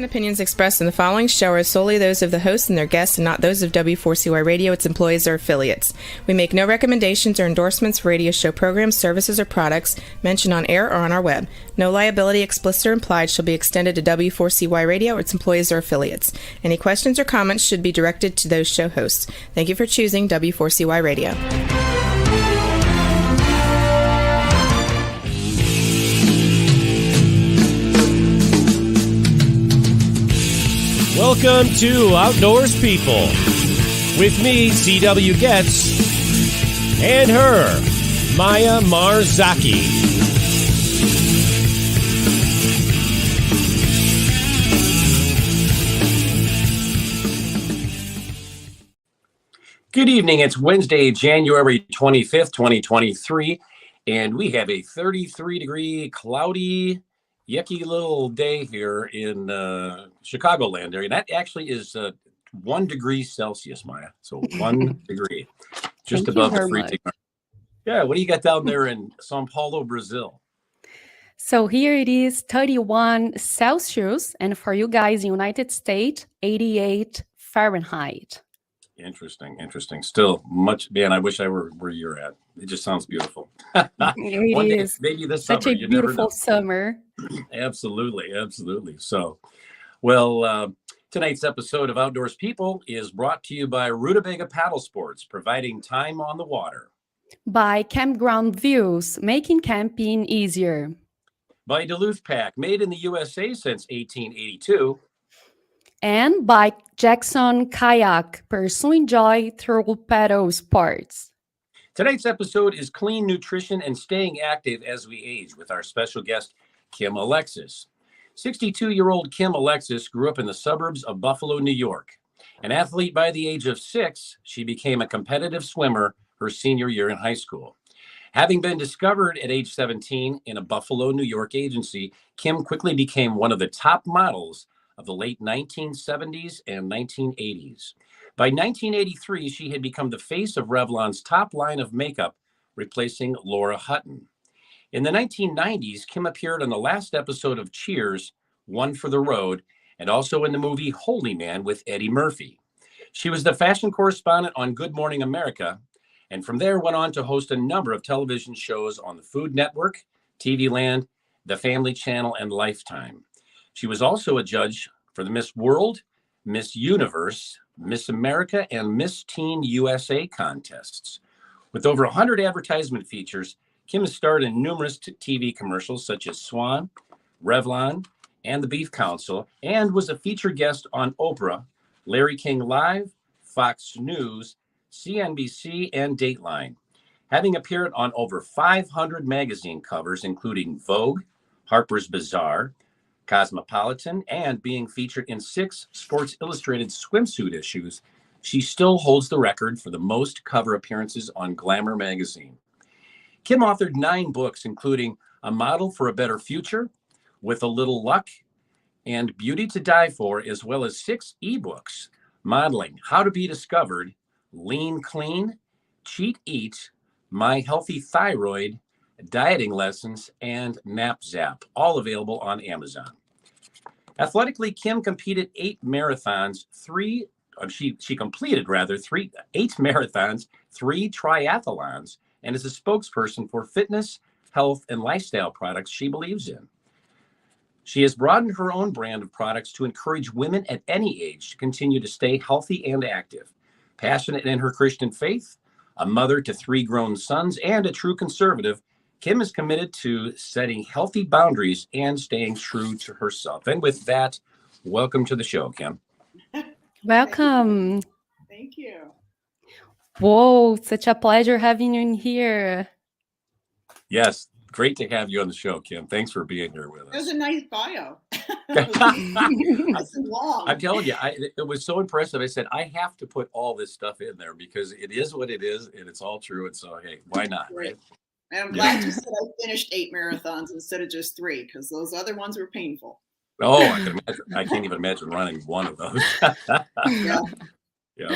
and opinions expressed in the following show are solely those of the host and their guests and not those of W4CY Radio, its employees, or affiliates. We make no recommendations or endorsements for radio show programs, services, or products mentioned on air or on our web. No liability, explicit or implied, shall be extended to W4CY Radio or its employees or affiliates. Any questions or comments should be directed to those show hosts. Thank you for choosing W4CY Radio. Welcome to Outdoors People with me, C.W. Getz, and her, Maya Marzaki. Good evening. It's Wednesday, January 25th, 2023, and we have a 33-degree, cloudy, yucky little day here in Chicagoland area. That actually is 1 degree Celsius, Maya. So 1 degree, just above the freezing. Yeah, what do you got down there in Sao Paulo, Brazil? So here it is 31 Celsius, and for you guys in United States, 88 Fahrenheit. Interesting. Still much, man, I wish I were where you're at. It just sounds beautiful. It is maybe this such summer. a beautiful summer. Absolutely. So, well, tonight's episode of Outdoors People is brought to you by Rutabaga Paddle Sports, providing time on the water. By Campground Views, making camping easier. By Duluth Pack, made in the USA since 1882. And by Jackson Kayak, pursuing joy through paddle sports. Tonight's episode is Clean Nutrition and Staying Active as We Age with our special guest, Kim Alexis. 62-year-old Kim Alexis grew up in the suburbs of Buffalo, New York. An athlete by the age of 6, she became a competitive swimmer her senior year in high school. Having been discovered at age 17 in a Buffalo, New York agency, Kim quickly became one of the top models of the late 1970s and 1980s. By 1983, she had become the face of Revlon's top line of makeup, replacing Laura Hutton. In the 1990s, Kim appeared on the last episode of Cheers, One for the Road, and also in the movie Holy Man with Eddie Murphy. She was the fashion correspondent on Good Morning America, and from there went on to host a number of television shows on the Food Network, TV Land, the Family Channel, and Lifetime. She was also a judge for the Miss World, Miss Universe, Miss America, and MissTeen USA contests. With over 100 advertisement features, Kim has starred in numerous TV commercials such as Swan, Revlon, and the Beef Council, and was a featured guest on Oprah, Larry King Live, Fox News, CNBC, and Dateline. Having appeared on over 500 magazine covers, including Vogue, Harper's Bazaar, Cosmopolitan, and being featured in 6 Sports Illustrated swimsuit issues, she still holds the record for the most cover appearances on Glamour magazine. Kim authored 9 books, including A Model for a Better Future, With a Little Luck, and Beauty to Die For, as well as 6 eBooks, Modeling, How to Be Discovered, Lean Clean, Cheat Eat, My Healthy Thyroid, Dieting Lessons, and Nap Zap, all available on Amazon. Athletically, Kim competed 8 marathons, 8 marathons, 3 triathlons, and is a spokesperson for fitness, health, and lifestyle products she believes in. She has broadened her own brand of products to encourage women at any age to continue to stay healthy and active. Passionate in her Christian faith, a mother to 3 grown sons, and a true conservative, Kim is committed to setting healthy boundaries and staying true to herself. And with that, welcome to the show, Kim. Welcome. Thank you. Whoa, such a pleasure having you in here. Yes, great to have you on the show, Kim. Thanks for being here with us. That was a nice bio. It's long. I'm telling you, it was so impressive. I said, I have to put all this stuff in there because it is what it is, and it's all true. And so, hey, why not? Right? And I'm glad you said I finished 8 marathons instead of just 3, because those other ones were painful. Oh, I can imagine. I can't even imagine running one of those. Yeah.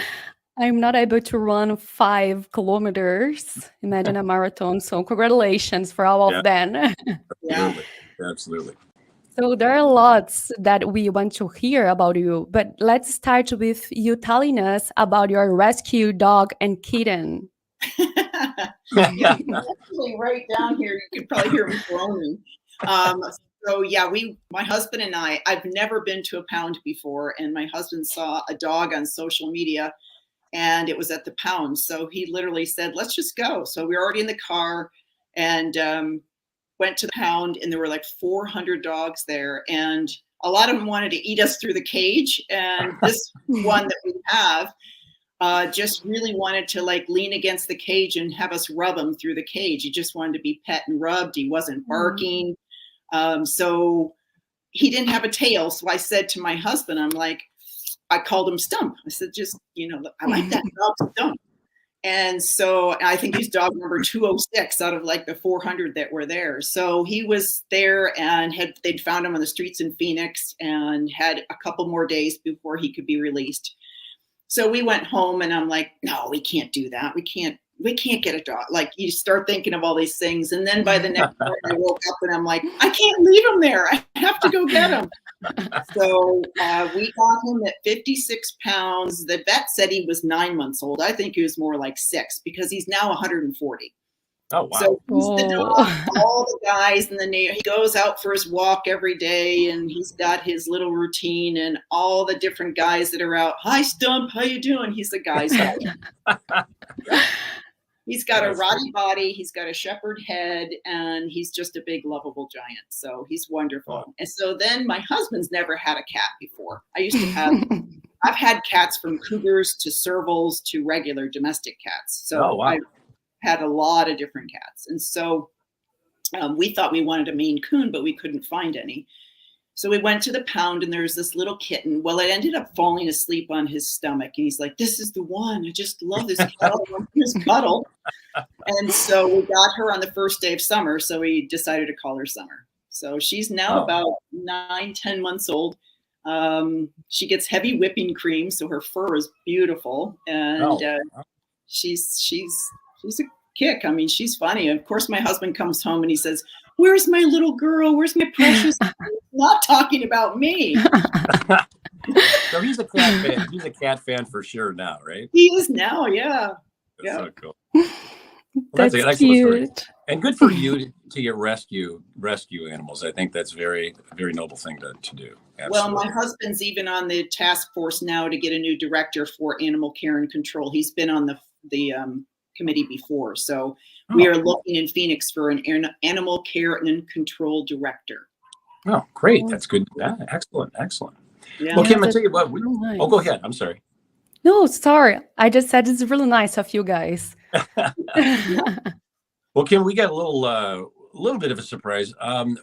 I'm not able to run 5 kilometers. Imagine a marathon. So congratulations for all of them. Yeah. Absolutely. So there are lots that we want to hear about you, but let's start with you telling us about your rescue dog and kitten. Yeah, actually, right down here, you could probably hear me groaning. So yeah, my husband and I've never been to a pound before, and my husband saw a dog on social media, and it was at the pound. So he literally said, "Let's just go." So we were already in the car, and went to the pound, and there were like 400 dogs there, and a lot of them wanted to eat us through the cage. And this one that we have just really wanted to like lean against the cage and have us rub him through the cage. He just wanted to be pet and rubbed. He wasn't barking. So he didn't have a tail. So I said to my husband, I called him Stump. I said, just, I like that dog Stump. And so I think he's dog number 206 out of like the 400 that were there. So he was there, and they'd found him on the streets in Phoenix, and had a couple more days before he could be released. So we went home, and I'm like, no, we can't do that. We can't get a dog. Like, you start thinking of all these things. And then by the next morning I woke up and I'm like, I can't leave him there. I have to go get him. So we got him at 56 pounds. The vet said he was 9 months old. I think he was more like 6, because he's now 140. Oh, wow. So he's the dog, all the guys in the neighborhood. He goes out for his walk every day, and he's got his little routine, and all the different guys that are out. Hi, Stump. How you doing? He's the guy's dog. He's got a Rottie body. He's got a shepherd head, and he's just a big, lovable giant. So he's wonderful. Oh. And so then my husband's never had a cat before. I used to have, I've had cats from cougars to servals to regular domestic cats. So I've had a lot of different cats. And so we thought we wanted a Maine Coon, but we couldn't find any. So we went to the pound, and there's this little kitten. Well, it ended up falling asleep on his stomach, and he's like, "This is the one. I just love this cat. I want this cuddle." And so we got her on the first day of summer. So we decided to call her Summer. So she's now about 9-10 months old. She gets heavy whipping cream, so her fur is beautiful, and she's a kick. I mean, she's funny. Of course, my husband comes home and he says, "Where's my little girl? Where's my precious?" Not talking about me. So he's a cat fan. He's a cat fan for sure now, right? He is now, yeah. That's so cool. Well, that's cute. Story. And good for you to get rescue animals. I think that's very, very noble thing to do. Absolutely. Well, my husband's even on the task force now to get a new director for animal care and control. He's been on the committee before. So we are looking in Phoenix for an animal care and control director. Oh, great. That's good. Yeah, excellent. Yeah. Well, Kim, I'll tell you what. Nice. Oh, go ahead. I'm sorry. No, sorry. I just said it's really nice of you guys. Well, Kim, we got a little bit of a surprise.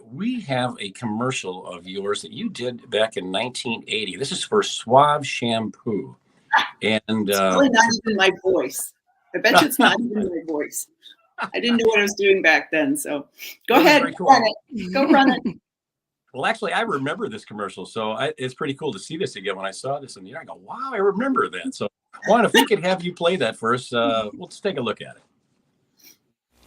We have a commercial of yours that you did back in 1980. This is for Suave Shampoo. And it's really not even my voice. I bet you it's not even my voice. I didn't know what I was doing back then. So go ahead, cool. run it. Go run it. Well, actually, I remember this commercial, so it's pretty cool to see this again. When I saw this, and I go, "Wow, I remember that." So, Juan, if we could have you play that for us, let's take a look at it.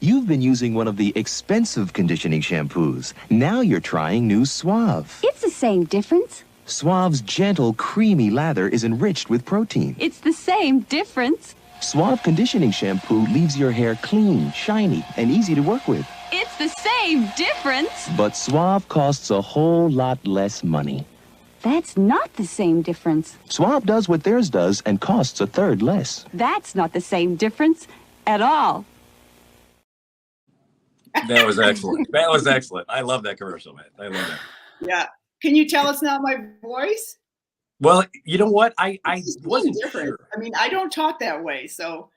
You've been using one of the expensive conditioning shampoos. Now you're trying new Suave. It's the same difference. Suave's gentle, creamy lather is enriched with protein. It's the same difference. Suave conditioning shampoo leaves your hair clean, shiny, and easy to work with. It's the same difference. But Suave costs a whole lot less money. That's not the same difference. Suave does what theirs does and costs a third less. That's not the same difference at all. That was excellent. That was excellent. I love that commercial, man. I love that. Yeah. Can you tell it's not my voice? Well, you know what? I wasn't different. sure. I mean, I don't talk that way, so.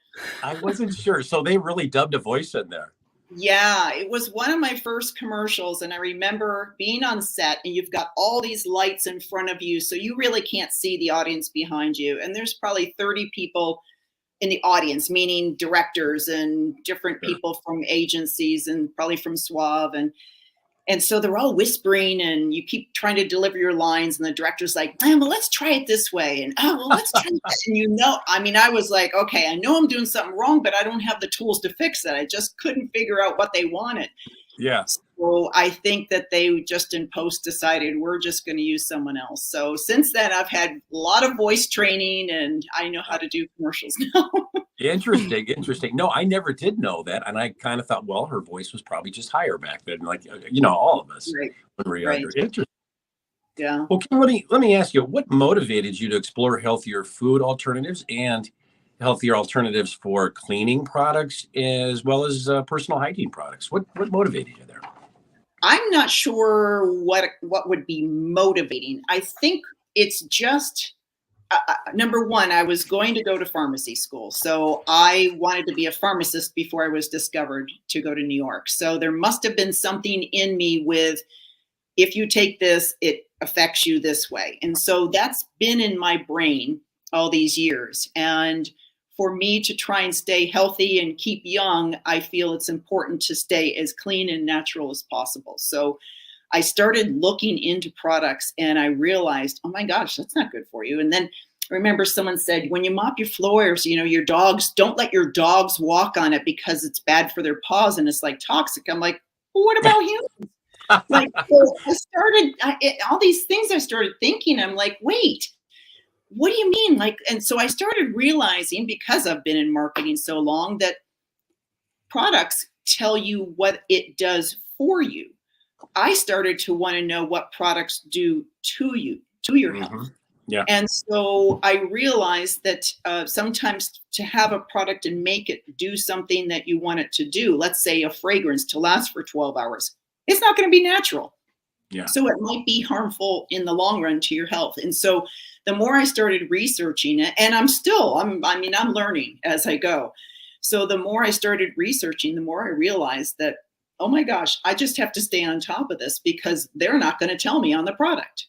I wasn't sure. So they really dubbed a voice in there. Yeah, it was one of my first commercials, and I remember being on set, and you've got all these lights in front of you, so you really can't see the audience behind you. And there's probably 30 people in the audience, meaning directors and different people from agencies and probably from Suave. And so they're all whispering, and you keep trying to deliver your lines, and the director's like, well, let's try it this way. And, let's try that. And I mean, I was like, okay, I know I'm doing something wrong, but I don't have the tools to fix it. I just couldn't figure out what they wanted. Yeah. So I think that they just in post decided we're just going to use someone else. So since then, I've had a lot of voice training and I know how to do commercials now. Interesting. No, I never did know that. And I kind of thought, well, her voice was probably just higher back then. Like, all of us Right. when we were Right. younger. Interesting. Yeah. Well, Kim, let me ask you, what motivated you to explore healthier food alternatives and healthier alternatives for cleaning products as well as personal hygiene products? What motivated you there? I'm not sure what would be motivating. I think it's just number one, I was going to go to pharmacy school. So I wanted to be a pharmacist before I was discovered to go to New York. So there must have been something in me with, if you take this, it affects you this way. And so that's been in my brain all these years. And for me to try and stay healthy and keep young, I feel it's important to stay as clean and natural as possible. So I started looking into products and I realized, oh my gosh, that's not good for you. And then I remember someone said, when you mop your floors, your dogs, don't let your dogs walk on it because it's bad for their paws and it's like toxic. I'm like, well, what about humans? Like, so all these things I started thinking, I'm like, wait, what do you mean? Like, and so I started realizing, because I've been in marketing so long, that products tell you what it does for you. I started to want to know what products do to you, to your health. Yeah. And so I realized that sometimes to have a product and make it do something that you want it to do, let's say a fragrance to last for 12 hours, it's not going to be natural. Yeah. So it might be harmful in the long run to your health. And so the more I started researching it, and I'm learning as I go. So the more I started researching, the more I realized that, oh my gosh, I just have to stay on top of this because they're not going to tell me on the product.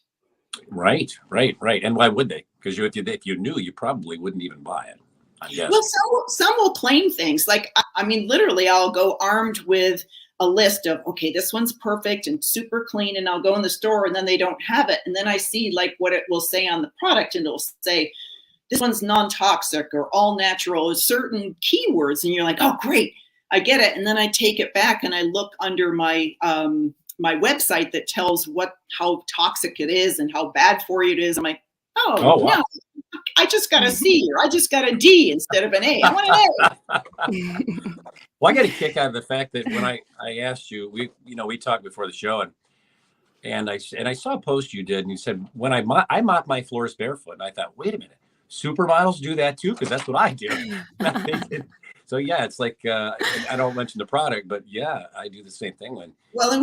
Right. And why would they? Because if you knew, you probably wouldn't even buy it, I guess. Well, some will claim things like, literally I'll go armed with a list of, okay, this one's perfect and super clean, and I'll go in the store and then they don't have it. And then I see like what it will say on the product and it'll say, this one's non-toxic or all natural, or certain keywords. And you're like, oh, great, I get it. And then I take it back and I look under my my website that tells how toxic it is and how bad for you it is. I'm like, oh wow. No, I just got a C or I just got a D instead of an A. I want an A. Well, I got a kick out of the fact that when I asked you, we talked before the show and I saw a post you did and you said, when I mop my floors barefoot, and I thought, wait a minute, supermodels do that too? Because that's what I do. So yeah, it's like, I don't mention the product, but yeah, I do the same thing and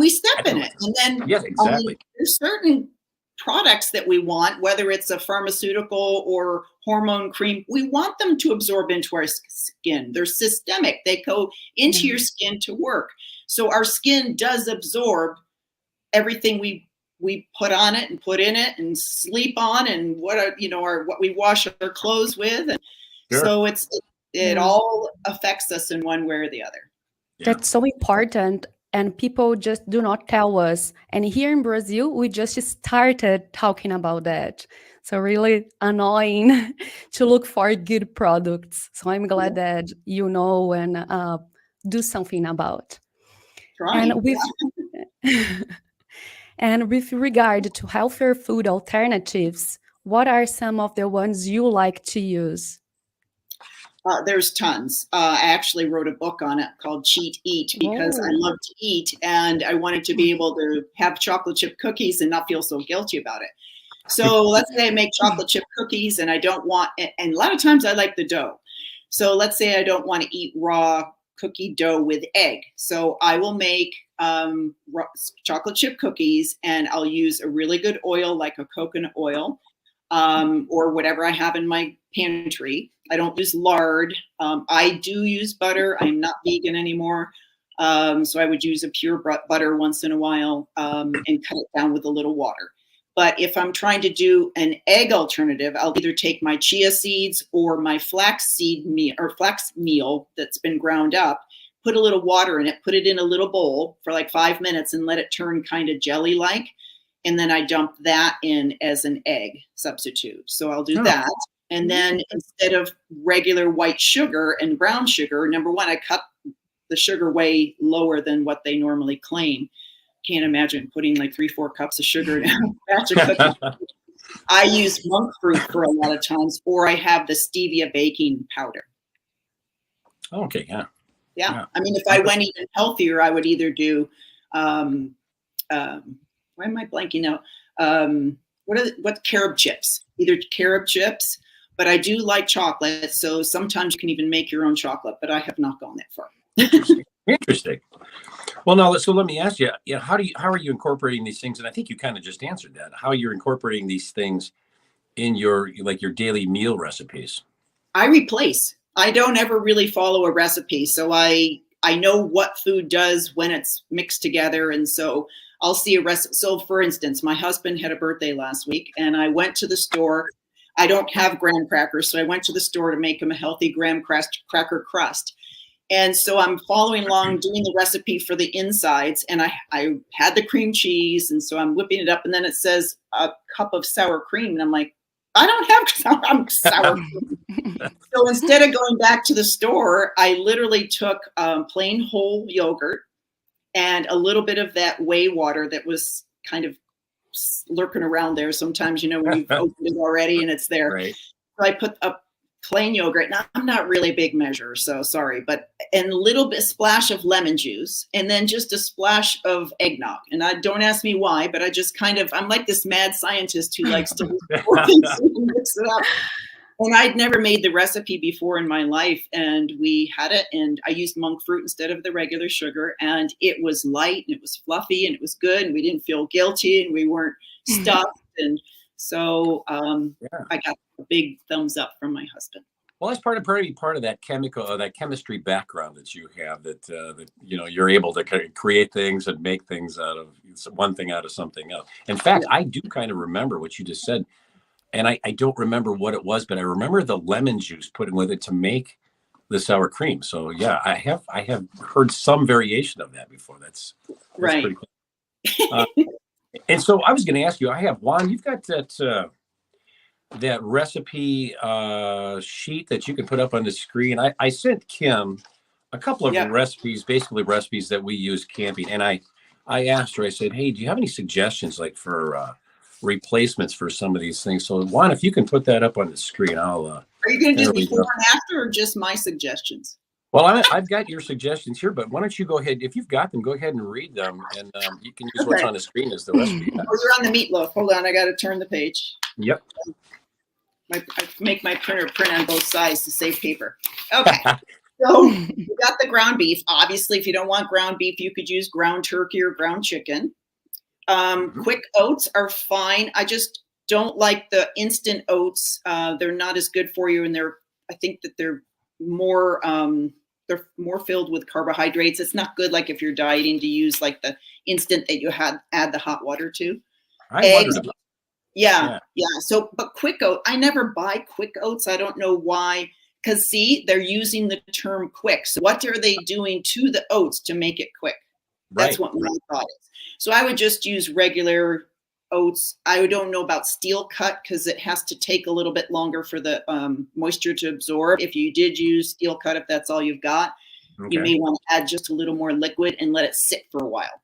we step in it. And then yes, exactly. There's certain products that we want, whether it's a pharmaceutical or hormone cream, we want them to absorb into our skin. They're systemic. They go into your skin to work. So our skin does absorb everything we put on it and put in it and sleep on and what we wash our clothes with. And sure. So it all affects us in one way or the other. Yeah. That's so important. And people just do not tell us. And here in Brazil, we just started talking about that. So really annoying to look for good products. So I'm glad that you know and do something about. Trying. And with regard to healthier food alternatives, what are some of the ones you like to use? There's tons. I actually wrote a book on it called Cheat Eat because I love to eat and I wanted to be able to have chocolate chip cookies and not feel so guilty about it. So let's say I make chocolate chip cookies and I don't want, and a lot of times I like the dough. So let's say I don't want to eat raw cookie dough with egg. So I will make chocolate chip cookies and I'll use a really good oil like a coconut oil. Or whatever I have in my pantry. I don't use lard. I do use butter. I'm not vegan anymore. So I would use a pure butter once in a while and cut it down with a little water. But if I'm trying to do an egg alternative, I'll either take my chia seeds or my flax meal that's been ground up, put a little water in it, put it in a little bowl for like 5 minutes and let it turn kind of jelly-like. And then I dump that in as an egg substitute. So I'll do that. And then instead of regular white sugar and brown sugar, number one, I cut the sugar way lower than what they normally claim. can't imagine putting like 3-4 cups of sugar in a batch of cookies. I use monk fruit for a lot of times, or I have the stevia baking powder. Okay, yeah. Yeah. I mean, if I went even healthier, I would either do, why am I blanking out? What carob chips? Either carob chips, but I do like chocolate. So sometimes you can even make your own chocolate, but I have not gone that far. Interesting. Well, now, so let me ask you, how are you incorporating these things? And I think you kind of just answered that, how you're incorporating these things in your daily meal recipes. I replace. I don't ever really follow a recipe. So I know what food does when it's mixed together. And so I'll see a recipe. So for instance, my husband had a birthday last week and I went to the store. I don't have graham crackers. So I went to the store to make him a healthy graham cracker crust. And so I'm following along, doing the recipe for the insides. And I had the cream cheese. And so I'm whipping it up. And then it says a cup of sour cream. And I'm like, I don't have sour cream. So instead of going back to the store, I literally took plain whole yogurt and a little bit of that whey water that was kind of lurking around there. Sometimes, when you've opened it already and it's there. Right. So I put a plain yogurt. Now, I'm not really a big measure, so sorry, and a little bit splash of lemon juice, and then just a splash of eggnog. And don't ask me why, but I just I'm like this mad scientist who likes to mix it up. And I'd never made the recipe before in my life, and we had it, and I used monk fruit instead of the regular sugar, and it was light, and it was fluffy, and it was good, and we didn't feel guilty, and we weren't stuffed, and so I got a big thumbs up from my husband. Well, that's part of that that chemistry background that you have, that you're able to create things and make things out of one thing out of something else. In fact, I do kind of remember what you just said. And I don't remember what it was, but I remember the lemon juice put in with it to make the sour cream. So yeah, I have heard some variation of that before. That's right. Pretty cool. And so I was going to ask you, Juan, you've got that recipe sheet that you can put up on the screen. I sent Kim a couple of recipes, basically recipes that we use camping. And I asked her, I said, hey, do you have any suggestions like for replacements for some of these things? So Juan, if you can put that up on the screen, are you going to do before and after, or just my suggestions? Well, I've got your suggestions here, but why don't you go ahead, if you've got them, go ahead and read them, and you can use what's on the screen as the recipe. You're on the meatloaf. Hold on, I got to turn the page. Yep. I make my printer print on both sides to save paper. Okay. So you got the ground beef. Obviously, if you don't want ground beef, you could use ground turkey or ground chicken. Quick oats are fine. I just don't like the instant oats. They're not as good for you, and I think that they're more filled with carbohydrates. It's not good, like if you're dieting, to use like the instant that you add the hot water to. Eggs. Yeah. So, but quick oat, I never buy quick oats. I don't know why. Because see, they're using the term quick. So what are they doing to the oats to make it quick? That's what my thought is. So I would just use regular oats. I don't know about steel cut because it has to take a little bit longer for the moisture to absorb. If you did use steel cut, if that's all you've got, you may want to add just a little more liquid and let it sit for a while.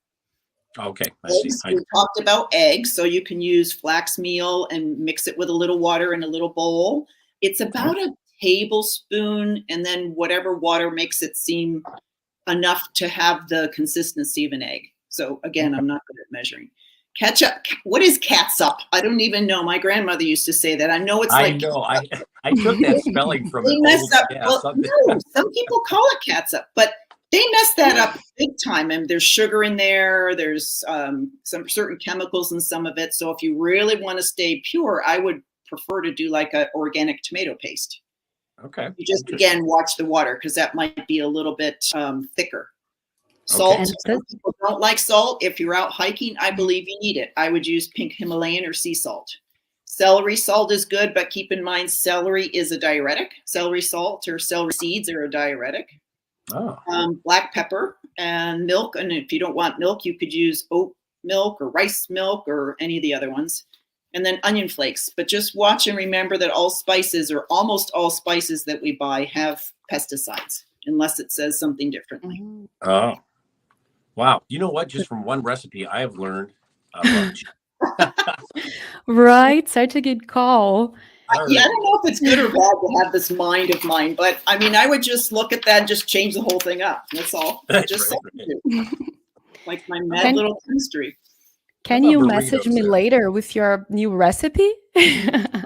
Okay. Eggs, we talked about eggs. So you can use flax meal and mix it with a little water in a little bowl. It's about a tablespoon, and then whatever water makes it seem enough to have the consistency of an egg. So again, I'm not good at measuring. Ketchup. What is catsup? I don't even know. My grandmother used to say that. I know it's like. I know. I took that spelling from it. Messed up. No, some people call it catsup, but they mess that up big time. And there's sugar in there. There's some certain chemicals in some of it. So if you really want to stay pure, I would prefer to do like an organic tomato paste. Okay. You just again watch the water because that might be a little bit thicker. Salt. Okay. Some people don't like salt. If you're out hiking, I believe you need it. I would use pink Himalayan or sea salt. Celery salt is good, but keep in mind celery is a diuretic. Celery salt or celery seeds are a diuretic. Oh. Black pepper and milk. And if you don't want milk, you could use oat milk or rice milk or any of the other ones. And then onion flakes. But just watch and remember that all spices, or almost all spices that we buy, have pesticides, unless it says something differently. Oh. Wow. You know what? Just from one recipe, I have learned a bunch. Right? Such a good call. All Yeah, I right. don't know if it's good or bad to have this mind of mine, but I mean, I would just look at that and just change the whole thing up. That's all. That's Just right, substitute. Like my mad Can, little chemistry. can How you about message burritos me then? later with your new recipe? I'd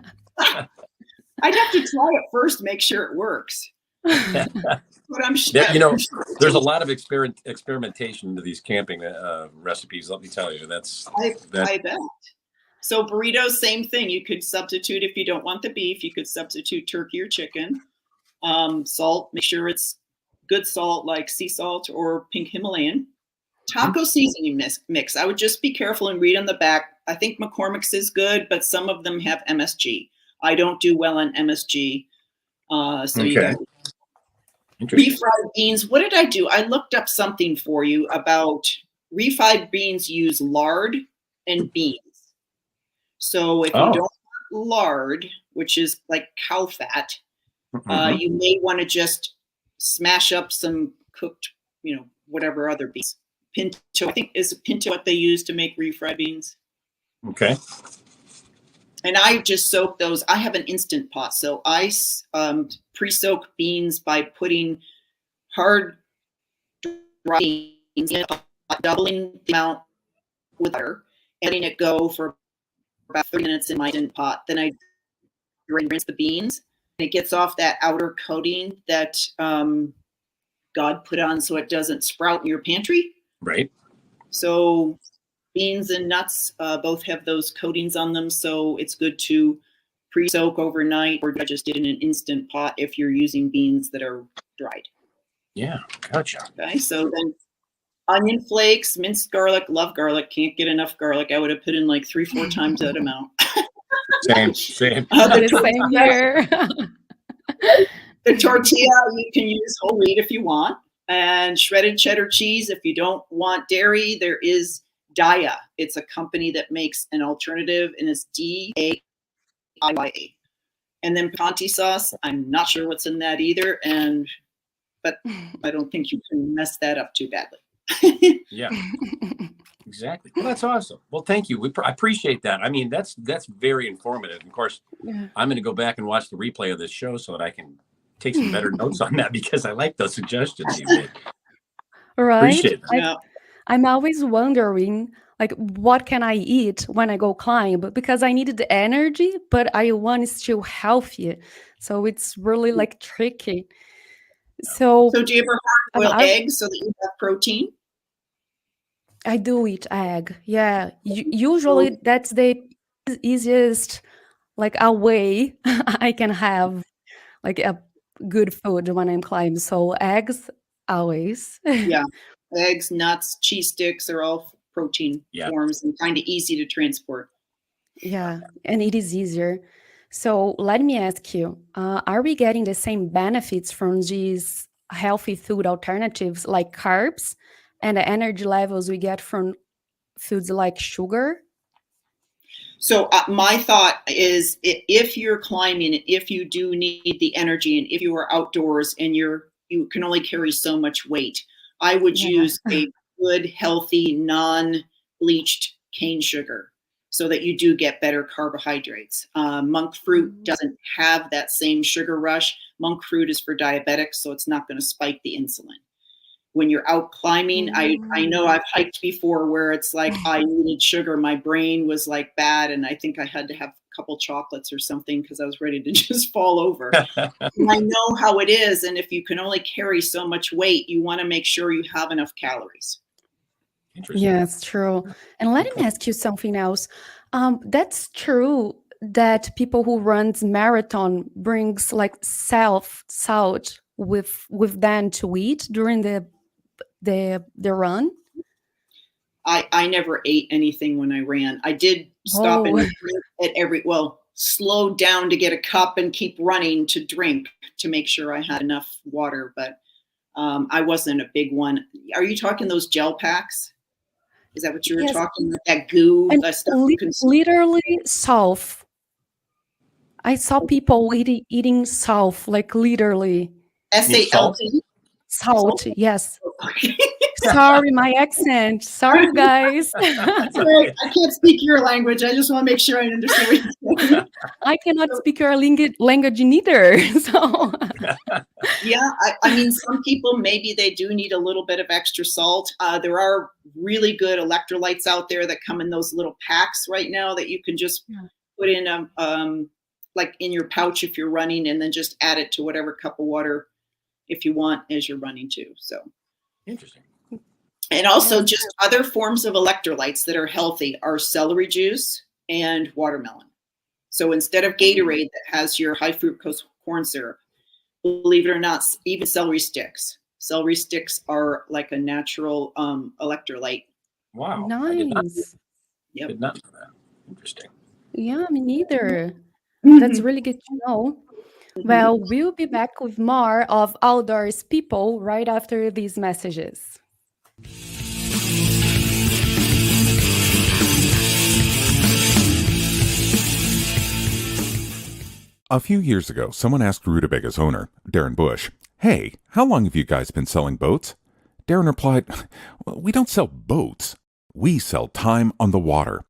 have to try it first, make sure it works. But I'm sure. That, you know, I'm sure it there's a tastes- lot of experimentation to these camping recipes. Let me tell you, I bet. So burritos, same thing. You could substitute if you don't want the beef. You could substitute turkey or chicken. Salt, make sure it's good salt like sea salt or pink Himalayan. Taco seasoning mix. I would just be careful and read on the back. I think McCormick's is good, but some of them have MSG. I don't do well on MSG. So you Okay. got Interesting. refried beans. What did I do? I looked up something for you about refried beans use lard and beans. So if you Oh. don't want lard, which is like cow fat, Mhm. you may want to just smash up some cooked, whatever other beans. Pinto, I think, is pinto what they use to make refried beans. Okay. And I just soak those. I have an instant pot, so I pre-soak beans by putting hard dry beans in a pot, doubling the amount with butter, and letting it go for about 30 minutes in my instant pot. Then I rinse the beans, and it gets off that outer coating that God put on so it doesn't sprout in your pantry. Right. So beans and nuts both have those coatings on them, so it's good to pre-soak overnight, or I just did in an instant pot if you're using beans that are dried. Yeah. Gotcha. Okay, so then onion flakes, minced garlic, love garlic, can't get enough garlic. I would have put in like 3-4 times that amount. Same. The same here. The tortilla, you can use whole wheat if you want, and shredded cheddar cheese. If you don't want dairy, there is Daya. It's a company that makes an alternative, and it's Daiya. And then picante sauce. I'm not sure what's in that either, but I don't think you can mess that up too badly. Yeah. Exactly. Well, that's awesome. Well, thank you. I appreciate that. I mean, that's very informative. Of course, Yeah. I'm going to go back and watch the replay of this show so that I can take some better notes on that, because I like those suggestions you made. Right? Appreciate that. Yeah. I'm always wondering, like, what can I eat when I go climb? Because I needed the energy, but I want it still healthy. So it's really like tricky. So So do you ever hard boil I- eggs so that you have protein? I do eat egg. Yeah. Usually that's the easiest, like, a way I can have like a good food when I'm climbing. So eggs always. Yeah. Eggs, nuts, cheese sticks are all protein Yeah. forms and kind of easy to transport. Yeah, and it is easier. So let me ask you, are we getting the same benefits from these healthy food alternatives like carbs and the energy levels we get from foods like sugar? So my thought is, if you're climbing, if you do need the energy, and if you are outdoors and you can only carry so much weight, I would Yeah. use a good, healthy, non-bleached cane sugar so that you do get better carbohydrates. Monk fruit doesn't have that same sugar rush. Monk fruit is for diabetics, so it's not going to spike the insulin. When you're out climbing, I know I've hiked before where it's like I needed sugar. My brain was like bad, and I think I had to have a couple chocolates or something because I was ready to just fall over. And I know how it is, and if you can only carry so much weight, you want to make sure you have enough calories. Interesting. Yeah, it's true. And let me ask you something else. That's true that people who runs marathon brings like salt with them to eat during the run. I never ate anything when I ran. I did stop and drink at slow down to get a cup and keep running to drink to make sure I had enough water. But I wasn't a big one. Are you talking those gel packs? Is that what you were Yes. talking? That goo, And that stuff you can literally Sauve. I saw people eating Sauve, like literally SALT. salt. Yes. Sorry, my accent. Sorry, guys. Sorry, I can't speak your language. I just want to make sure I understand what you're saying. I cannot speak your language neither. So Yeah, I mean, some people, maybe they do need a little bit of extra salt. There are really good electrolytes out there that come in those little packs right now that you can just put in like in your pouch if you're running, and then just add it to whatever cup of water if you want as you're running too. So Interesting. and also just other forms of electrolytes that are healthy are celery juice and watermelon. So instead of Gatorade that has your high fructose corn syrup, believe it or not, even celery sticks. Celery sticks are like a natural electrolyte. Wow. nice. Yep. Did not know that. Interesting. Yeah, me neither. That's really good to know. Well, we'll be back with more of Outdoors People right after these messages. A few years ago, someone asked Rutabaga's owner, Darren Bush, "Hey, how long have you guys been selling boats?" Darren replied, "Well, we don't sell boats. We sell time on the water."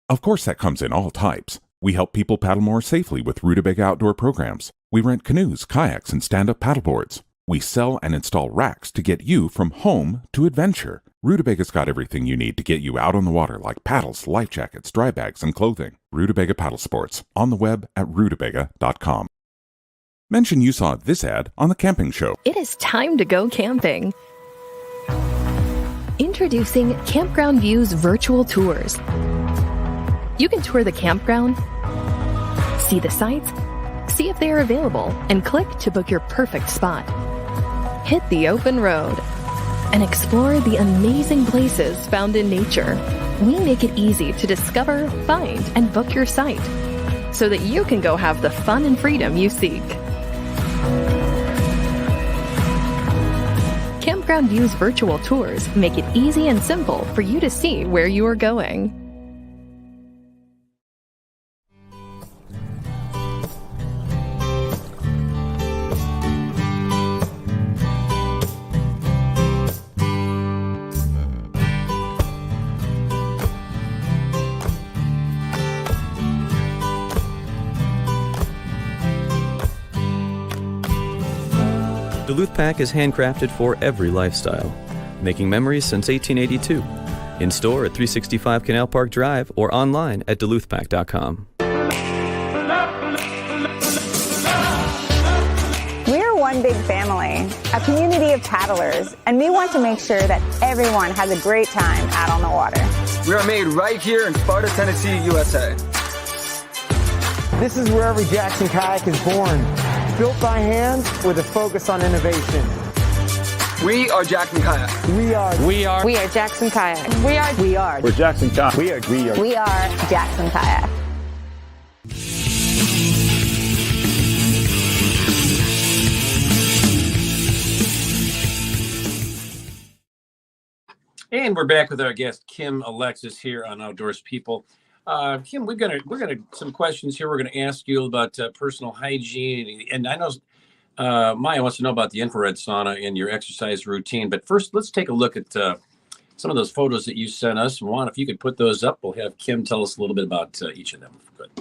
Of course, that comes in all types. We help people paddle more safely with Rutabaga outdoor programs. We rent canoes, kayaks, and stand-up paddleboards. We sell and install racks to get you from home to adventure. Rutabaga's got everything you need to get you out on the water, like paddles, life jackets, dry bags, and clothing. Rutabaga Paddle Sports, on the web at rutabaga.com. Mention you saw this ad on The Camping Show. It is time to go camping. Introducing Campground View's virtual tours. You can tour the campground, see the sites, see if they are available, and click to book your perfect spot. Hit the open road and explore the amazing places found in nature. We make it easy to discover, find, and book your site so that you can go have the fun and freedom you seek. Campground View's virtual tours make it easy and simple for you to see where you are going. Duluth Pack is handcrafted for every lifestyle, making memories since 1882. In store at 365 Canal Park Drive or online at duluthpack.com. We're one big family, a community of paddlers, and we want to make sure that everyone has a great time out on the water. We are made right here in Sparta, Tennessee, USA. This is where every Jackson kayak is born. Built by hand with a focus on innovation. We are Jackson Kayak. We are Jackson Kayak. We're Jackson Kayak. We are Jackson Kayak. And we're back with our guest Kim Alexis here on Outdoors People. Kim, we're gonna some questions here. We're gonna ask you about personal hygiene, and I know Maya wants to know about the infrared sauna and your exercise routine. But first, let's take a look at some of those photos that you sent us. Juan, if you could put those up, we'll have Kim tell us a little bit about each of them. Good.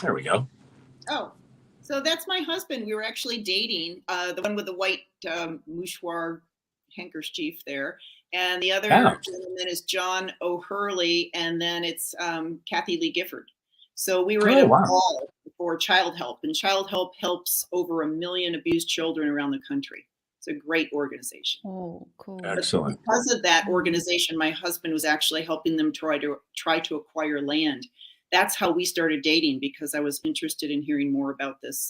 There we go. Oh, so that's my husband. We were actually dating, the one with the white mouchoir handkerchief there. And the other gentleman is John O'Hurley, and then it's Kathy Lee Gifford. So we were in a call for Child Help, and Child Help helps over 1 million abused children around the country. It's a great organization. Oh, cool. Excellent. But because of that organization, my husband was actually helping them try to acquire land. That's how we started dating, because I was interested in hearing more about this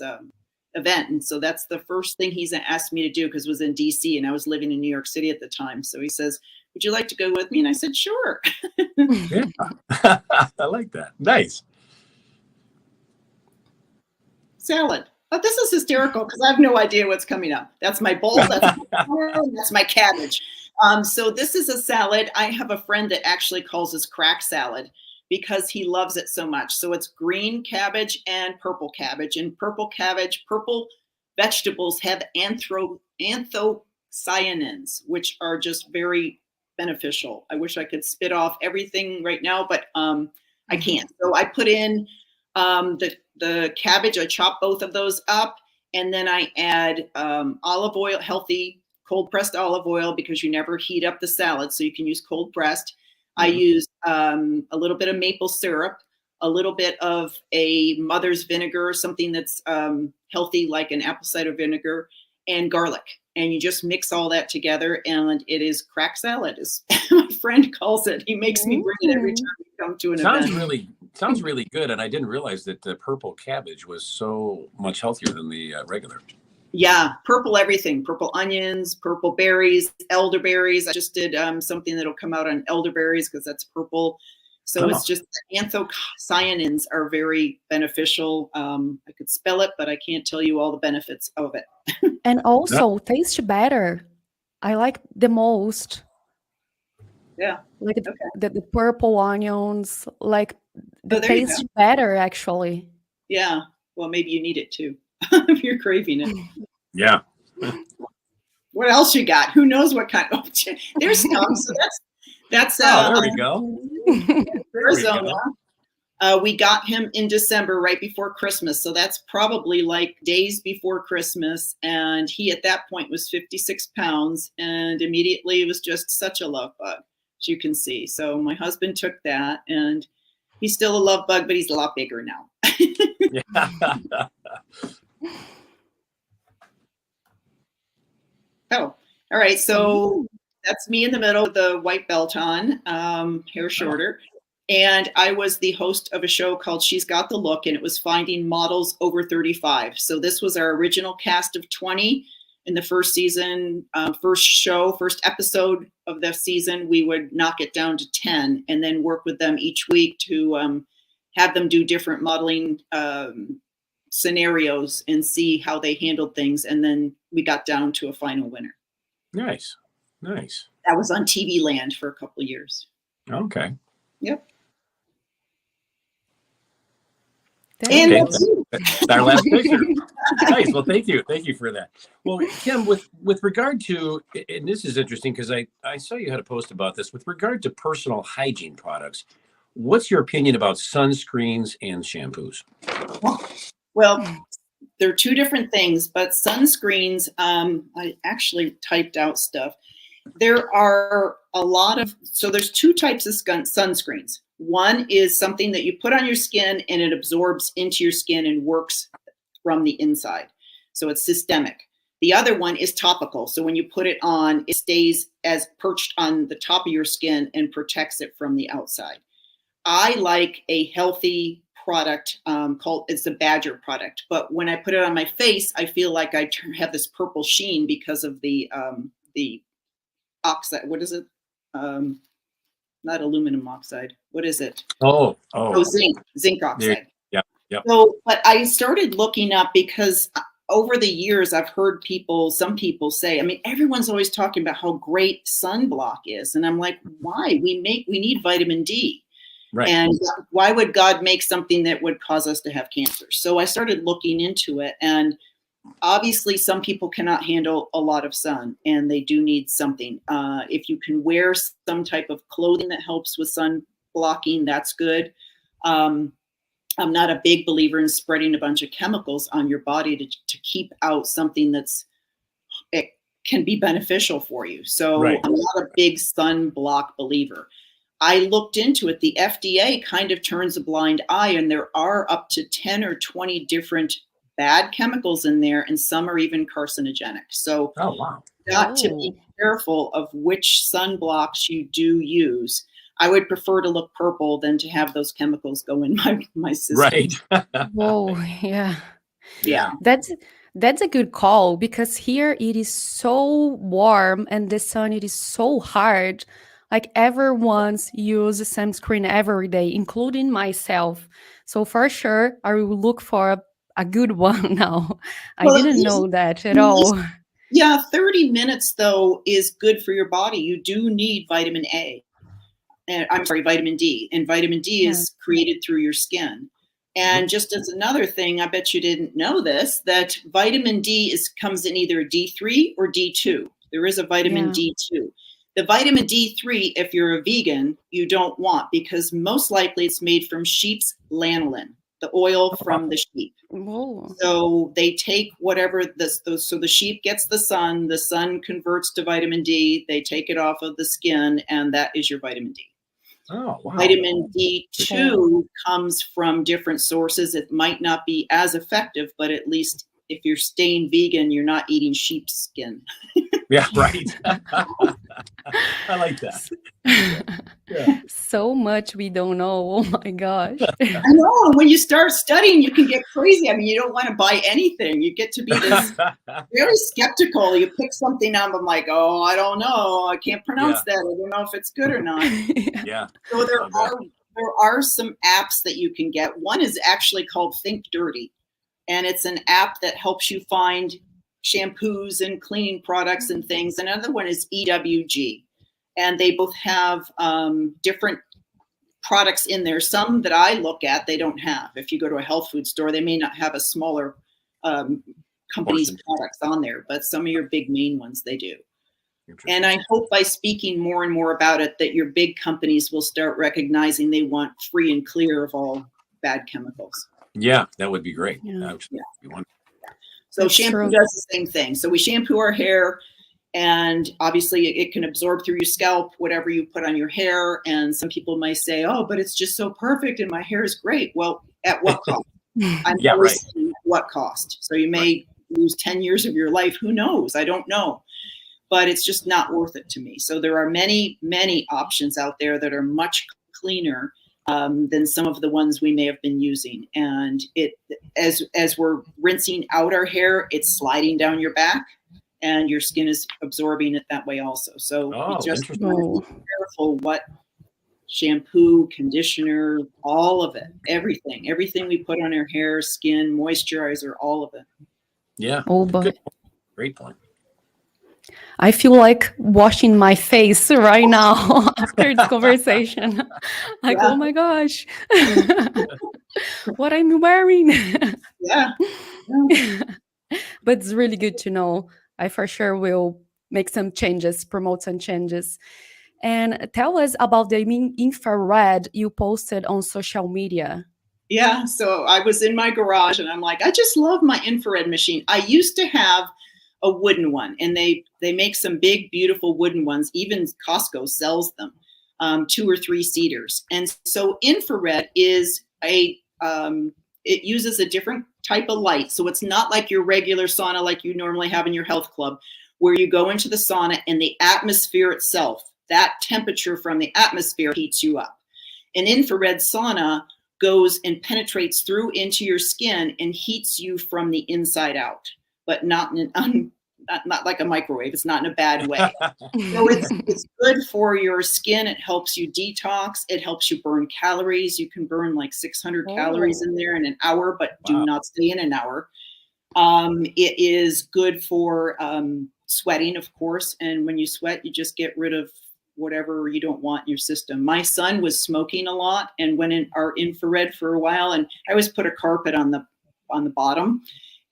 event. And so that's the first thing he's asked me to do, because it was in DC and I was living in New York City at the time. So he says, "Would you like to go with me?" And I said, "Sure." Yeah. I like that. Nice. Salad. But this is hysterical because I have no idea what's coming up. That's my bowl, that's my corn, that's my cabbage. So this is a salad. I have a friend that actually calls this crack salad because he loves it so much. So it's green cabbage and purple cabbage. And purple vegetables have cyanins, which are just very beneficial. I wish I could spit off everything right now, but I can't. So I put in the cabbage. I chop both of those up, and then I add olive oil, healthy cold pressed olive oil, because you never heat up the salad, so you can use cold pressed. I use a little bit of maple syrup, a little bit of a mother's vinegar, something that's healthy like an apple cider vinegar, and garlic. And you just mix all that together, and it is crack salad, as my friend calls it. He makes me bring it every time we come to an event. Sounds really good, and I didn't realize that the purple cabbage was so much healthier than the regular. Yeah, purple everything, purple onions, purple berries, elderberries. I just did something that'll come out on elderberries because that's purple. So it's just anthocyanins are very beneficial. I could spell it, but I can't tell you all the benefits of it. And also taste better. I like the most. Yeah. Like the purple onions, like the there you taste go. better actually. Yeah. Well, maybe you need it too if you're craving it. Yeah. What else you got? Who knows what kind of? There's some. So that's there we go. Arizona. We got him in December, right before Christmas. So that's probably like days before Christmas. And he, at that point, was 56 pounds. And immediately it was just such a love bug, as you can see. So my husband took that, and he's still a love bug, but he's a lot bigger now. Oh, all right. So that's me in the middle with the white belt on, hair shorter. And I was the host of a show called She's Got the Look, and it was finding models over 35. So this was our original cast of 20 in the first season, first episode of the season. We would knock it down to 10 and then work with them each week to have them do different modeling scenarios and see how they handled things. And then we got down to a final winner. Nice. That was on TV Land for a couple of years. Okay. Yep. And that's our last picture. Nice. Well, thank you for that. Well, Kim, with regard to, and this is interesting because I saw you had a post about this, with regard to personal hygiene products, what's your opinion about sunscreens and shampoos? Well, they're two different things, but sunscreens, I actually typed out stuff. There are a lot of, so there's two types of sunscreens. One is something that you put on your skin and it absorbs into your skin and works from the inside. So it's systemic. The other one is topical. So when you put it on, it stays as perched on the top of your skin and protects it from the outside. I like a healthy product it's the Badger product. But when I put it on my face, I feel like I have this purple sheen because of the oxide. What is it? Not aluminum oxide. What is it? Oh, zinc oxide. Yeah. So, but I started looking up because over the years, I've heard some people say, I mean, everyone's always talking about how great sunblock is. And I'm like, why? We need vitamin D. Right. And why would God make something that would cause us to have cancer? So I started looking into it, and obviously some people cannot handle a lot of sun and they do need something. If you can wear some type of clothing that helps with sun blocking, that's good. I'm not a big believer in spreading a bunch of chemicals on your body to keep out something it can be beneficial for you. So I'm not a big sunblock believer. I looked into it. The FDA kind of turns a blind eye, and there are up to 10 or 20 different bad chemicals in there, and some are even carcinogenic. So got to be careful of which sunblocks you do use. I would prefer to look purple than to have those chemicals go in my system. Right. Whoa, yeah. Yeah. That's a good call, because here it is so warm and the sun, it is so hard. Like everyone's use sunscreen every day, including myself. So for sure, I will look for a good one now. I didn't know that at all. Yeah, 30 minutes though is good for your body. You do need vitamin D. And vitamin D is created through your skin. And just as another thing, I bet you didn't know this, that vitamin D comes in either D3 or D2. There is a vitamin D2. The vitamin D3, if you're a vegan, you don't want, because most likely it's made from sheep's lanolin, the oil from the sheep. Whoa. So they take whatever so the sheep gets the sun converts to vitamin D, they take it off of the skin, and that is your vitamin D. Oh, wow. Vitamin D2 comes from different sources. It might not be as effective, but at least if you're staying vegan, you're not eating sheep's skin. Yeah, right. I like that. Yeah. So much we don't know. Oh my gosh. I know. When you start studying, you can get crazy. I mean, you don't want to buy anything. You get to be this very skeptical. You pick something up, I'm like, oh, I don't know. I can't pronounce that. I don't know if it's good or not. Yeah. So there are some apps that you can get. One is actually called Think Dirty, and it's an app that helps you find shampoos and cleaning products and things. Another one is EWG, and they both have different products in there. Some that I look at, they don't have. If you go to a health food store, they may not have a smaller company's products on there, but some of your big main ones, they do. And I hope by speaking more and more about it, that your big companies will start recognizing they want free and clear of all bad chemicals. Yeah, that would be great. Yeah. That would be wonderful. So That's shampoo true. does the same thing. So we shampoo our hair, and obviously it can absorb through your scalp, whatever you put on your hair. And some people might say, oh, but it's just so perfect and my hair is great. Well, at what cost? I'm always saying, at what cost? So you may lose 10 years of your life. Who knows? I don't know. But it's just not worth it to me. So there are many, many options out there that are much cleaner than some of the ones we may have been using. And it, as we're rinsing out our hair, it's sliding down your back, and your skin is absorbing it that way also. So you just want to be careful what shampoo, conditioner, all of it, everything we put on our hair, skin, moisturizer, all of it. Yeah. Oh, but Great point. I feel like washing my face right now after this conversation. Like, oh my gosh, what I'm wearing. Yeah. But it's really good to know. I for sure will make some changes, promote some changes. And tell us about the infrared you posted on social media. Yeah. So I was in my garage and I'm like, I just love my infrared machine. I used to have a wooden one, and they make some big, beautiful wooden ones. Even Costco sells them, 2 or 3 seaters. And so infrared is it uses a different type of light. So it's not like your regular sauna like you normally have in your health club, where you go into the sauna and the atmosphere itself, that temperature from the atmosphere heats you up. An infrared sauna goes and penetrates through into your skin and heats you from the inside out, but not like a microwave. It's not in a bad way. So it's good for your skin. It helps you detox. It helps you burn calories. You can burn like 600 calories in there in an hour, but do not stay in an hour. It is good for sweating, of course. And when you sweat, you just get rid of whatever you don't want in your system. My son was smoking a lot and went in our infrared for a while. And I always put a carpet on the bottom.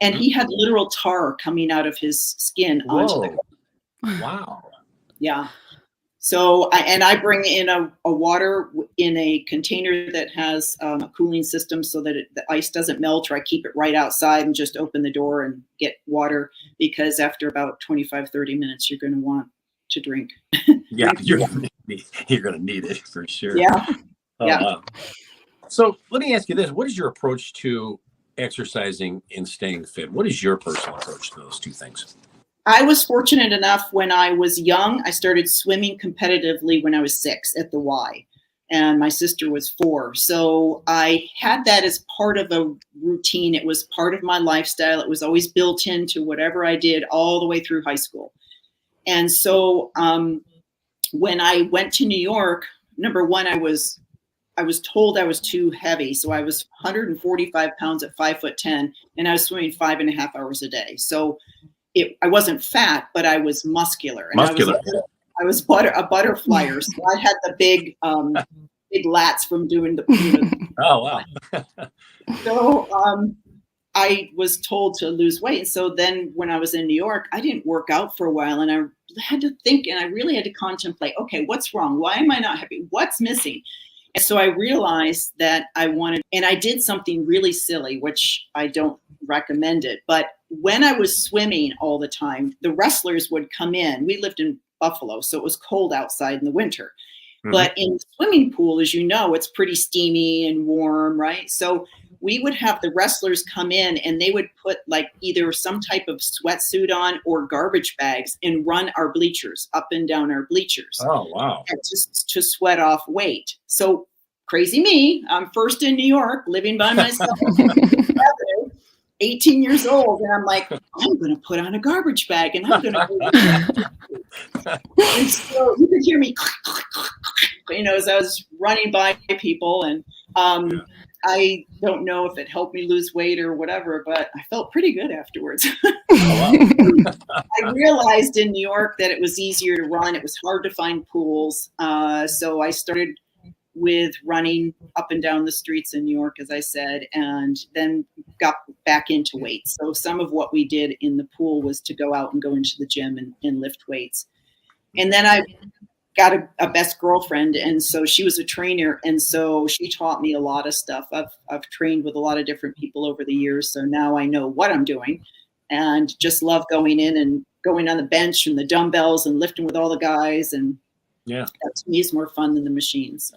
And he had literal tar coming out of his skin onto the carpet. Wow. Yeah. So, I bring in a water in a container that has a cooling system so that the ice doesn't melt, or I keep it right outside and just open the door and get water, because after about 25, 30 minutes, you're going to want to drink. Yeah, you're going to need it for sure. Yeah. Yeah. Wow. So let me ask you this. What is your approach to exercising and staying fit? What is your personal approach to those two things? I was fortunate enough when I was young. I started swimming competitively when I was 6 at the Y, and my sister was 4. So I had that as part of a routine. It was part of my lifestyle. It was always built into whatever I did all the way through high school. And so when I went to New York, number one, I was told I was too heavy. So I was 145 pounds at 5'10", and I was swimming 5.5 hours a day. So I wasn't fat, but I was muscular. And I was a butterflyer. So I had the big lats from doing the. Oh, wow. So I was told to lose weight. And so then when I was in New York, I didn't work out for a while, and I had to think, and I really had to contemplate, okay, what's wrong? Why am I not happy? What's missing? And so I realized that I wanted, and I did something really silly, which I don't recommend it. But when I was swimming all the time, the wrestlers would come in. We lived in Buffalo, so it was cold outside in the winter. But in the swimming pool, as you know, it's pretty steamy and warm, right? So we would have the wrestlers come in, and they would put like either some type of sweatsuit on or garbage bags and run our bleachers, up and down our bleachers. Oh, wow. To sweat off weight. So crazy me, I'm first in New York, living by myself, 18 years old. And I'm like, I'm going to put on a garbage bag, and I'm going to. And so you could hear me, as I was running by people. And I don't know if it helped me lose weight or whatever, but I felt pretty good afterwards. I realized in New York that it was easier to run. It was hard to find pools. So I started with running up and down the streets in New York, as I said, and then got back into weights. So some of what we did in the pool was to go out and go into the gym and lift weights. And then I got a best girlfriend, and so she was a trainer, and so she taught me a lot of stuff. I've trained with a lot of different people over the years, so now I know what I'm doing, and just love going in and going on the bench and the dumbbells and lifting with all the guys, and that to me is more fun than the machine. So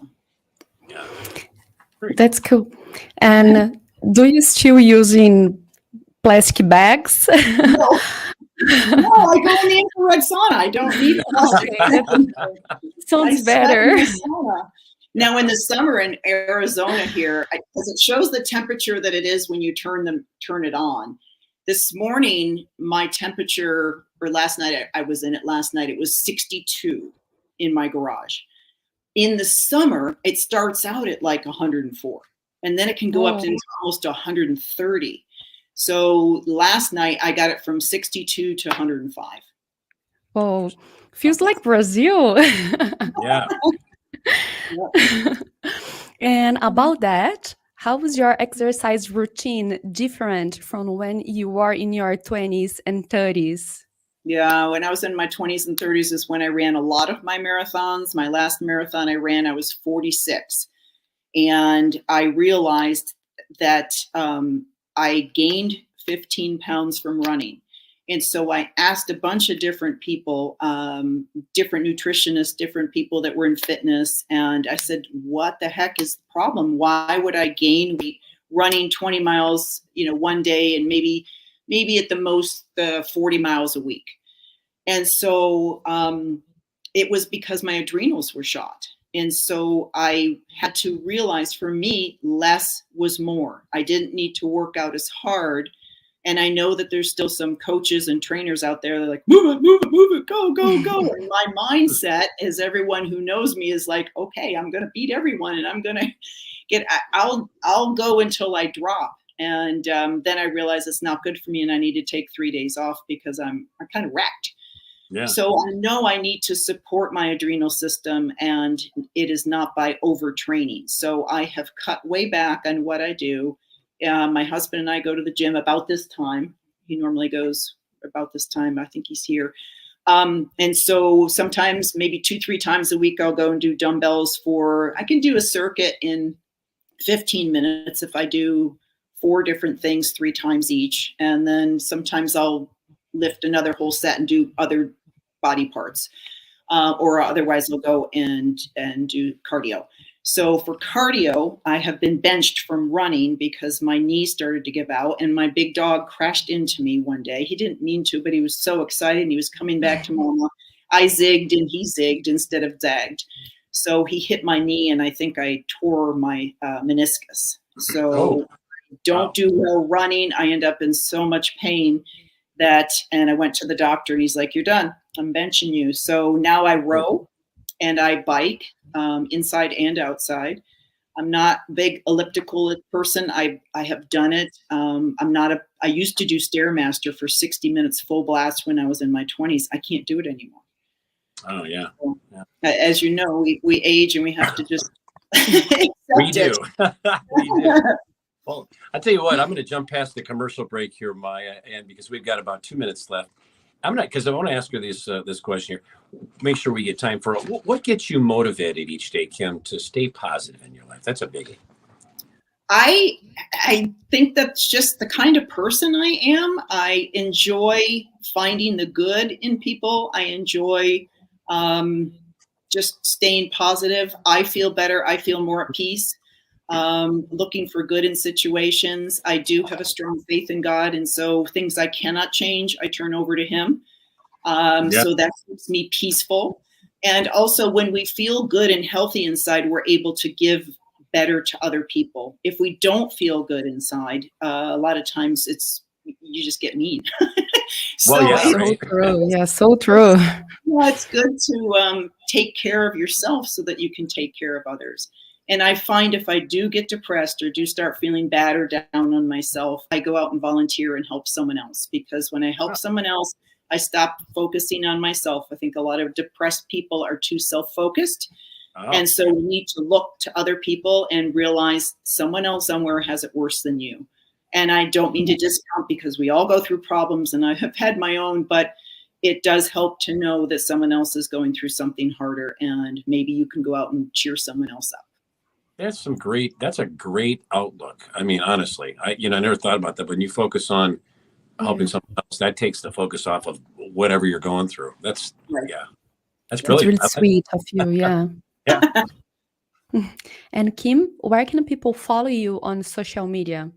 that's cool. And do you still using plastic bags? No. No, I go in the infrared sauna. I don't need plastic. Sounds better. Now, in the summer in Arizona here, because it shows the temperature that it is when you turn it on. This morning, my temperature, or last night, I was in it last night, it was 62 in my garage. In the summer, it starts out at like 104, and then it can go up to almost 130. So last night I got it from 62 to 105. Oh, feels like Brazil. Yeah. And about that, how was your exercise routine different from when you were in your 20s and 30s? Yeah, when I was in my 20s and 30s is when I ran a lot of my marathons. My last marathon I ran, I was 46. And I realized that I gained 15 pounds from running. And so I asked a bunch of different people, different nutritionists, different people that were in fitness. And I said, what the heck is the problem? Why would I gain weight running 20 miles, one day, and maybe at the most 40 miles a week? And so it was because my adrenals were shot. And so I had to realize, for me, less was more. I didn't need to work out as hard. And I know that there's still some coaches and trainers out there that are like, move it, go, go, go. And my mindset, as everyone who knows me, is like, okay, I'm going to beat everyone, and I'm going to I'll go until I drop. And then I realized it's not good for me, and I need to take 3 days off because I'm kind of wrecked. Yeah. So I know I need to support my adrenal system, and it is not by overtraining. So I have cut way back on what I do. My husband and I go to the gym about this time. He normally goes about this time. I think he's here. And so sometimes maybe 2-3 times a week, I'll go and do dumbbells I can do a circuit in 15 minutes if I do 4 different things 3 times each. And then sometimes I'll lift another whole set and do other body parts, or otherwise I'll go and do cardio. So for cardio, I have been benched from running because my knee started to give out, and my big dog crashed into me one day. He didn't mean to, but he was so excited, and he was coming back to mama. I zigged and he zigged instead of zagged. So he hit my knee, and I think I tore my meniscus. So don't do well running. I end up in so much pain and I went to the doctor, and he's like, you're done. I'm benching you. So now I row and I bike, inside and outside. I'm not a big elliptical person. I have done it. I used to do Stairmaster for 60 minutes full blast when I was in my 20s. I can't do it anymore. Oh, yeah. So, as you know, we age, and we have to just we do. We do. Well, I'll tell you what, I'm going to jump past the commercial break here, Maya, and because we've got about 2 minutes left. Because I want to ask you this question here. Make sure we get time for it. What gets you motivated each day, Kim, to stay positive in your life? That's a biggie. I think that's just the kind of person I am. I enjoy finding the good in people. I enjoy just staying positive. I feel better. I feel more at peace. Looking for good in situations. I do have a strong faith in God. And so things I cannot change, I turn over to him. So that keeps me peaceful. And also when we feel good and healthy inside, we're able to give better to other people. If we don't feel good inside, a lot of times you just get mean. So true. Yeah, so true. Yeah, it's good to take care of yourself so that you can take care of others. And I find if I do get depressed or do start feeling bad or down on myself, I go out and volunteer and help someone else. Because when I help someone else, I stop focusing on myself. I think a lot of depressed people are too self-focused. And so we need to look to other people and realize someone else somewhere has it worse than you. And I don't mean to discount, because we all go through problems and I have had my own, but it does help to know that someone else is going through something harder, and maybe you can go out and cheer someone else up. That's a great outlook. I mean, honestly, I never thought about that. When you focus on helping someone else, that takes the focus off of whatever you're going through. That's brilliant. That's really sweet of you. Yeah. Yeah. And Kim, where can people follow you on social media?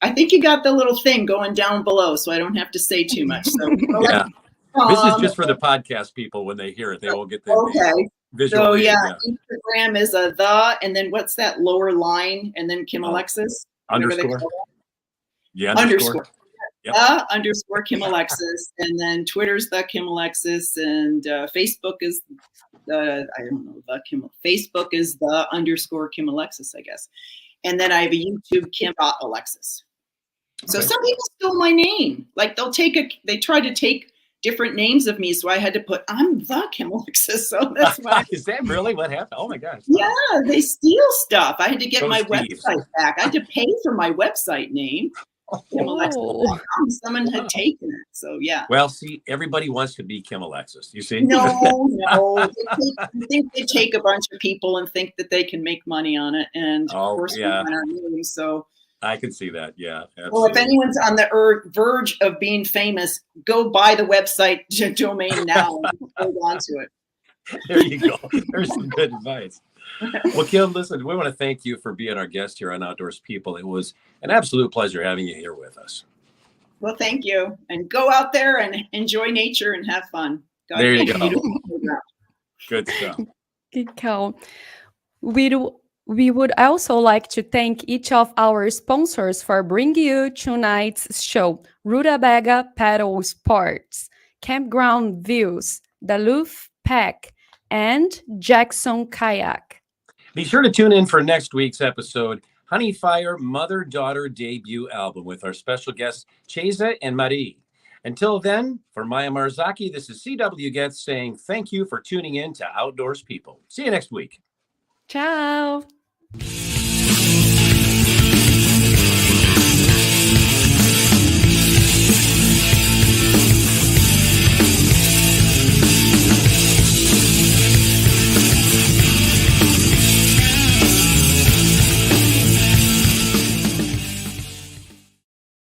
I think you got the little thing going down below, so I don't have to say too much. So yeah. This is just for the podcast people. When they hear it, they will get the visual. So Instagram is and then what's that lower line? And then Kim Alexis? Underscore. Yeah. Underscore. Underscore Kim Alexis. And then Twitter's the Kim Alexis. And Facebook is Facebook is the underscore Kim Alexis, I guess. And then I have a YouTube, Kim Alexis. So some people steal my name. Like they try to take different names of me. So I had to put, I'm the Kim Alexis. So that's why. Is that really what happened? Oh my gosh. Yeah, they steal stuff. I had to get my website back. I had to pay for my website name. Kim Alexis. Someone had taken it. So yeah. Well, see, everybody wants to be Kim Alexis. You see? No. I think they take a bunch of people and think that they can make money on it. And of course, we want our name. So I can see that. Yeah. Absolutely. Well, if anyone's on the verge of being famous, go buy the website domain now and hold on to it. There you go. There's some good advice. Well, Kim, listen, we want to thank you for being our guest here on Outdoors People. It was an absolute pleasure having you here with us. Well, thank you. And go out there and enjoy nature and have fun. There you go. Good stuff. Good call. We would also like to thank each of our sponsors for bringing you tonight's show: Rutabaga Paddle Sports, Campground Views, Duluth Pack, and Jackson Kayak. Be sure to tune in for next week's episode, Honey Fire Mother-Daughter Debut Album, with our special guests, Cheza and Marie. Until then, for Maya Marzaki, this is CW Getz saying thank you for tuning in to Outdoors People. See you next week. Ciao.